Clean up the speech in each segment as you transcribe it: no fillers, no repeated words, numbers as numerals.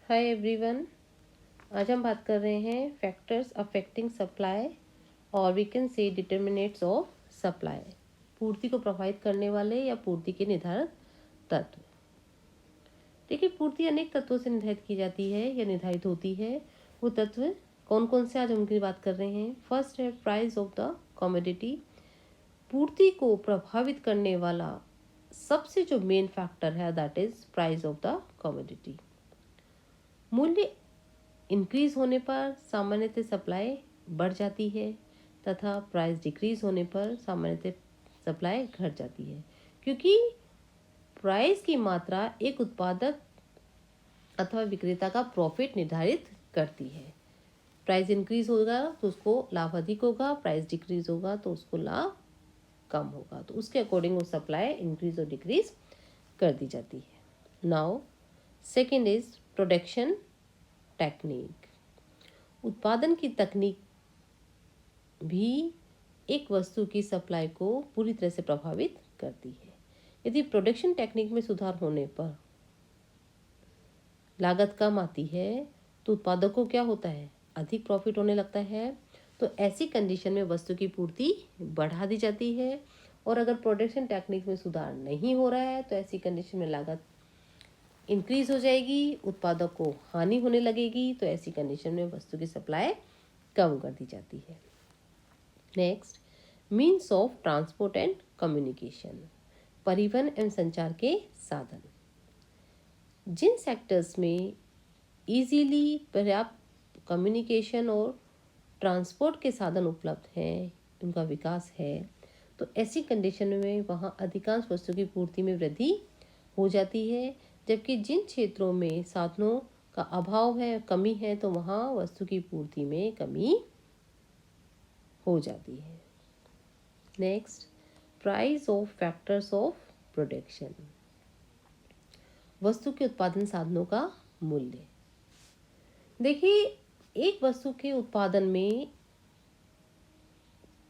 Hi everyone. आज हम बात कर रहे हैं फैक्टर्स अफेक्टिंग सप्लाई और we can say determinants of supply. पूर्ति को प्रभावित करने वाले या पूर्ति के निर्धारक तत्व। देखिए, पूर्ति अनेक तत्वों से निर्धारित की जाती है या निर्धारित होती है। वो तत्व कौन कौन से आज हम उनकी बात कर रहे हैं। फर्स्ट है प्राइस ऑफ द कमोडिटी। पूर्ति को प्रभावित करने वाला सबसे जो मेन फैक्टर है that is price of the commodity. मूल्य इंक्रीज होने पर सामान्यतः सप्लाई बढ़ जाती है तथा प्राइस डिक्रीज होने पर सामान्यतः सप्लाई घट जाती है, क्योंकि प्राइस की मात्रा एक उत्पादक अथवा विक्रेता का प्रॉफिट निर्धारित करती है। प्राइस इंक्रीज होगा तो उसको लाभ अधिक होगा, प्राइस डिक्रीज होगा तो उसको लाभ कम होगा, तो उसके अकॉर्डिंग वो सप्लाई इंक्रीज और डिक्रीज कर दी जाती है। Now second is production technique. उत्पादन की तकनीक भी एक वस्तु की सप्लाई को पूरी तरह से प्रभावित करती है। यदि प्रोडक्शन टेक्निक में सुधार होने पर लागत कम आती है तो उत्पादक को क्या होता है, अधिक प्रॉफिट होने लगता है। तो ऐसी कंडीशन में वस्तु की पूर्ति बढ़ा दी जाती है, और अगर प्रोडक्शन टेक्निक में सुधार नहीं हो रहा है तो ऐसी कंडीशन में लागत इंक्रीज हो जाएगी, उत्पादक को हानि होने लगेगी, तो ऐसी कंडीशन में वस्तु की सप्लाई कम कर दी जाती है। Next, means of transport and communication. परिवहन एवं संचार के साधन। जिन सेक्टर्स में इजीली पर्याप्त कम्युनिकेशन और ट्रांसपोर्ट के साधन उपलब्ध हैं, उनका विकास है, तो ऐसी कंडीशन में वहाँ अधिकांश वस्तु की पूर्ति में वृद्धि हो जाती है। जबकि जिन क्षेत्रों में साधनों का अभाव है, कमी है, तो वहाँ वस्तु की पूर्ति में कमी हो जाती है। Next, price of factors of production. वस्तु के उत्पादन साधनों का मूल्य। देखिए, एक वस्तु के उत्पादन में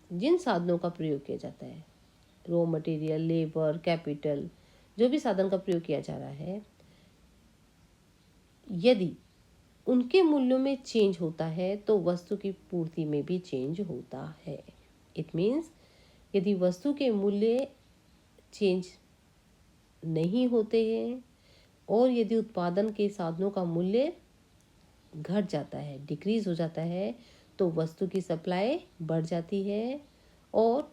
जिन साधनों का प्रयोग किया जाता है, रॉ मटेरियल, लेबर, कैपिटल, जो भी साधन का प्रयोग किया जा रहा है, यदि उनके मूल्यों में चेंज होता है तो वस्तु की पूर्ति में भी चेंज होता है। इट मीन्स यदि वस्तु के मूल्य चेंज नहीं होते हैं और यदि उत्पादन के साधनों का मूल्य घट जाता है, डिक्रीज हो जाता है, तो वस्तु की सप्लाई बढ़ जाती है। और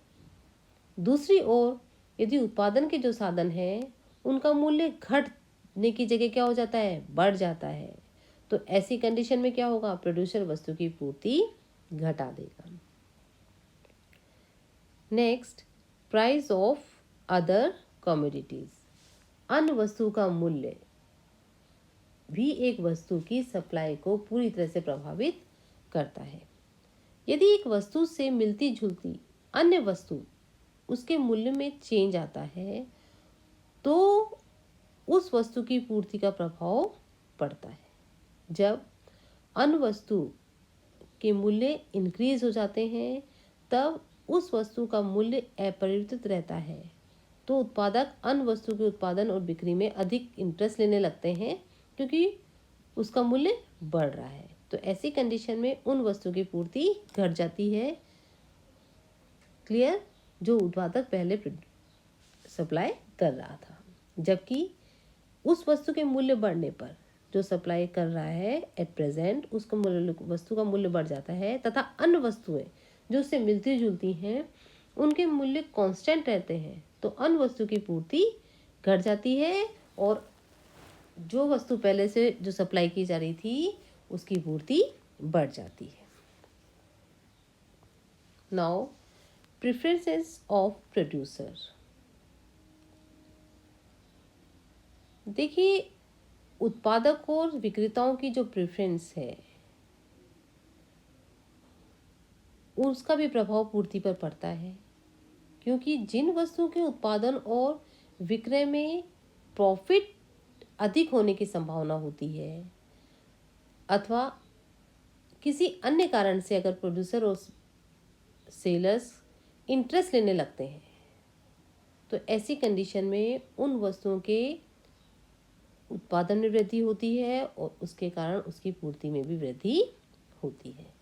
दूसरी ओर यदि उत्पादन के जो साधन हैं उनका मूल्य घटने की जगह क्या हो जाता है, बढ़ जाता है, तो ऐसी कंडीशन में क्या होगा, प्रोड्यूसर वस्तु की पूर्ति घटा देगा। Next, price of other commodities. अन्य वस्तु का मूल्य भी एक वस्तु की सप्लाई को पूरी तरह से प्रभावित करता है। यदि एक वस्तु से मिलती जुलती अन्य वस्तु उसके मूल्य में चेंज आता है तो उस वस्तु की पूर्ति का प्रभाव पड़ता है। जब अन्य वस्तु के मूल्य इंक्रीज हो जाते हैं तब उस वस्तु का मूल्य अपरिवर्तित रहता है, तो उत्पादक अन्य वस्तु के उत्पादन और बिक्री में अधिक इंटरेस्ट लेने लगते हैं क्योंकि उसका मूल्य बढ़ रहा है। तो ऐसी कंडीशन में उन वस्तु की पूर्ति घट जाती है। क्लियर, जो उत्पादक पहले सप्लाई कर रहा था, जबकि उस वस्तु के मूल्य बढ़ने पर जो सप्लाई कर रहा है एट प्रेजेंट उसका मूल्य, वस्तु का मूल्य बढ़ जाता है तथा अन्य वस्तुएं जो उससे मिलती जुलती हैं उनके मूल्य कांस्टेंट रहते हैं, तो अन्य वस्तु की पूर्ति घट जाती है और जो वस्तु पहले से जो सप्लाई की जा रही थी उसकी पूर्ति बढ़ जाती है। Now, preferences of producer. देखिए, उत्पादक और विक्रेताओं की जो प्रेफरेंस है उसका भी प्रभाव पूर्ति पर पड़ता है, क्योंकि जिन वस्तुओं के उत्पादन और विक्रय में प्रॉफिट अधिक होने की संभावना होती है अथवा किसी अन्य कारण से अगर प्रोड्यूसर और सेलर्स इंटरेस्ट लेने लगते हैं तो ऐसी कंडीशन में उन वस्तुओं के उत्पादन में वृद्धि होती है और उसके कारण उसकी पूर्ति में भी वृद्धि होती है।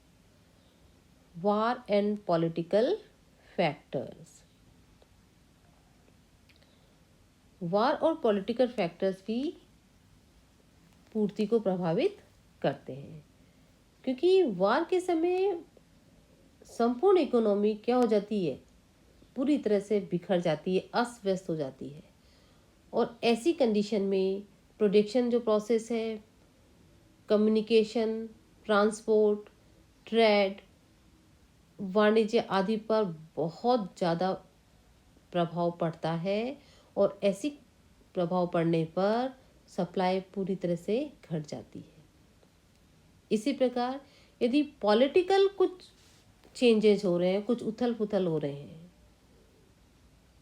War and political factors. वार और पॉलिटिकल फैक्टर्स भी पूर्ति को प्रभावित करते हैं, क्योंकि वार के समय संपूर्ण इकोनॉमी क्या हो जाती है, पूरी तरह से बिखर जाती है, अस्त व्यस्त हो जाती है। और ऐसी कंडीशन में प्रोडक्शन जो प्रोसेस है, कम्युनिकेशन, ट्रांसपोर्ट, ट्रेड, वाणिज्य आदि पर बहुत ज़्यादा प्रभाव पड़ता है। और ऐसी प्रभाव पड़ने पर सप्लाई पूरी तरह से घट जाती है। इसी प्रकार यदि पॉलिटिकल कुछ चेंजेस हो रहे हैं, कुछ उथल पुथल हो रहे हैं,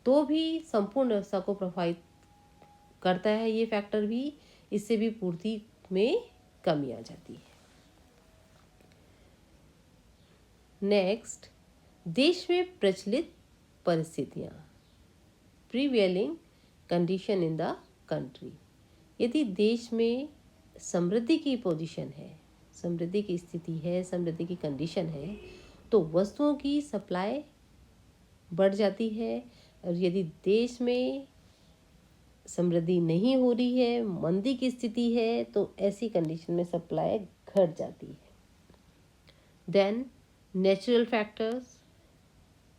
तो भी संपूर्ण व्यवस्था को प्रभावित करता है ये फैक्टर भी। इससे भी पूर्ति में कमी आ जाती है। नेक्स्ट, देश में प्रचलित परिस्थितियाँ, prevailing condition in the country. यदि देश में समृद्धि की पोजीशन है, समृद्धि की स्थिति है, समृद्धि की कंडीशन है, तो वस्तुओं की सप्लाई बढ़ जाती है। और यदि देश में समृद्धि नहीं हो रही है, मंदी की स्थिति है, तो ऐसी कंडीशन में सप्लाई घट जाती है। Then natural factors.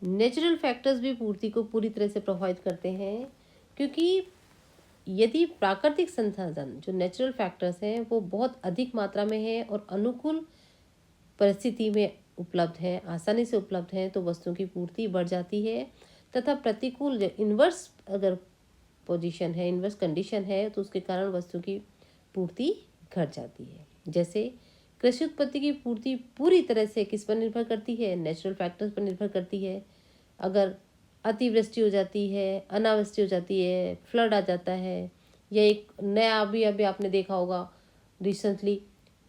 Natural factors भी पूर्ति को पूरी तरह से प्रभावित करते हैं, क्योंकि यदि प्राकृतिक संसाधन जो नेचुरल फैक्टर्स हैं वो बहुत अधिक मात्रा में है और अनुकूल परिस्थिति में उपलब्ध है, आसानी से उपलब्ध है, तो वस्तुओं की पूर्ति बढ़ जाती है। तथा प्रतिकूल इन्वर्स अगर पोजीशन है, इन्वर्स कंडीशन है, तो उसके कारण वस्तुओं की पूर्ति घट जाती है। जैसे कृषि उत्पत्ति की पूर्ति पूरी तरह से किस पर निर्भर करती है, नेचुरल फैक्टर्स पर निर्भर करती है। अगर अतिवृष्टि हो जाती है, अनावृष्टि हो जाती है, फ्लड आ जाता है, या एक नया अभी आपने देखा होगा रिसेंटली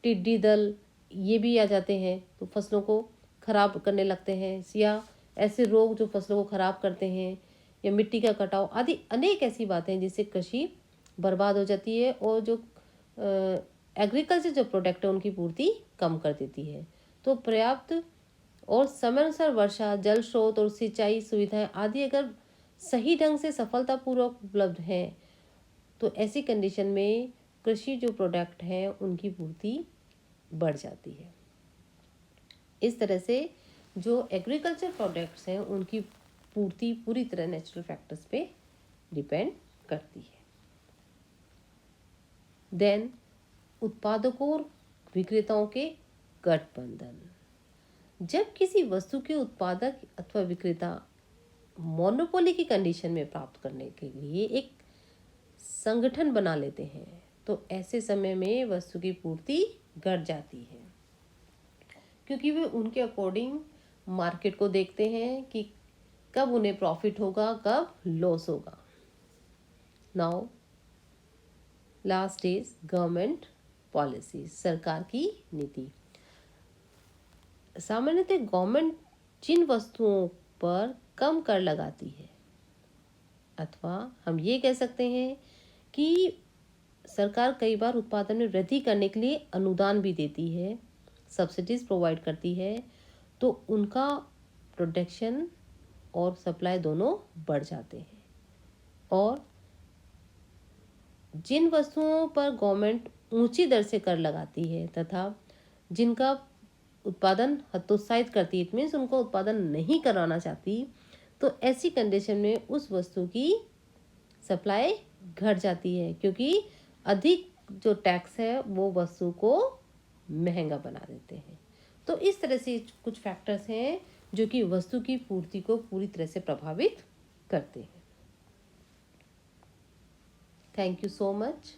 टिड्डी दल ये भी आ जाते हैं, तो फसलों को खराब करने लगते हैं, या ऐसे रोग जो फसलों को खराब करते हैं, या मिट्टी का कटाव आदि अनेक ऐसी बातें जिससे कृषि बर्बाद हो जाती है और जो एग्रीकल्चर जो प्रोडक्ट है उनकी पूर्ति कम कर देती है। तो पर्याप्त और समय अनुसार वर्षा, जल स्रोत और सिंचाई सुविधाएं आदि अगर सही ढंग से सफलतापूर्वक उपलब्ध हैं, तो ऐसी कंडीशन में कृषि जो प्रोडक्ट हैं उनकी पूर्ति बढ़ जाती है। इस तरह से जो एग्रीकल्चर प्रोडक्ट्स हैं उनकी पूर्ति पूरी तरह नेचुरल फैक्टर्स पे डिपेंड करती है। देन उत्पादकों और विक्रेताओं के गठबंधन। जब किसी वस्तु के उत्पादक अथवा विक्रेता मोनोपोली की कंडीशन में प्राप्त करने के लिए एक संगठन बना लेते हैं, तो ऐसे समय में वस्तु की पूर्ति घट जाती है, क्योंकि वे उनके अकॉर्डिंग मार्केट को देखते हैं कि कब उन्हें प्रॉफिट होगा, कब लॉस होगा। Now last is government policy, सरकार की नीति। सामान्यतः गवर्नमेंट जिन वस्तुओं पर कम कर लगाती है, अथवा हम ये कह सकते हैं कि सरकार कई बार उत्पादन में वृद्धि करने के लिए अनुदान भी देती है, सब्सिडीज प्रोवाइड करती है, तो उनका प्रोडक्शन और सप्लाई दोनों बढ़ जाते हैं। और जिन वस्तुओं पर गवर्नमेंट ऊंची दर से कर लगाती है तथा जिनका उत्पादन हतोत्साहित करती है, इट मीन्स उनको उत्पादन नहीं कराना चाहती, तो ऐसी कंडीशन में उस वस्तु की सप्लाई घट जाती है, क्योंकि अधिक जो टैक्स है वो वस्तु को महंगा बना देते हैं। तो इस तरह से कुछ फैक्टर्स हैं जो कि वस्तु की पूर्ति को पूरी तरह से प्रभावित करते हैं। Thank you so much.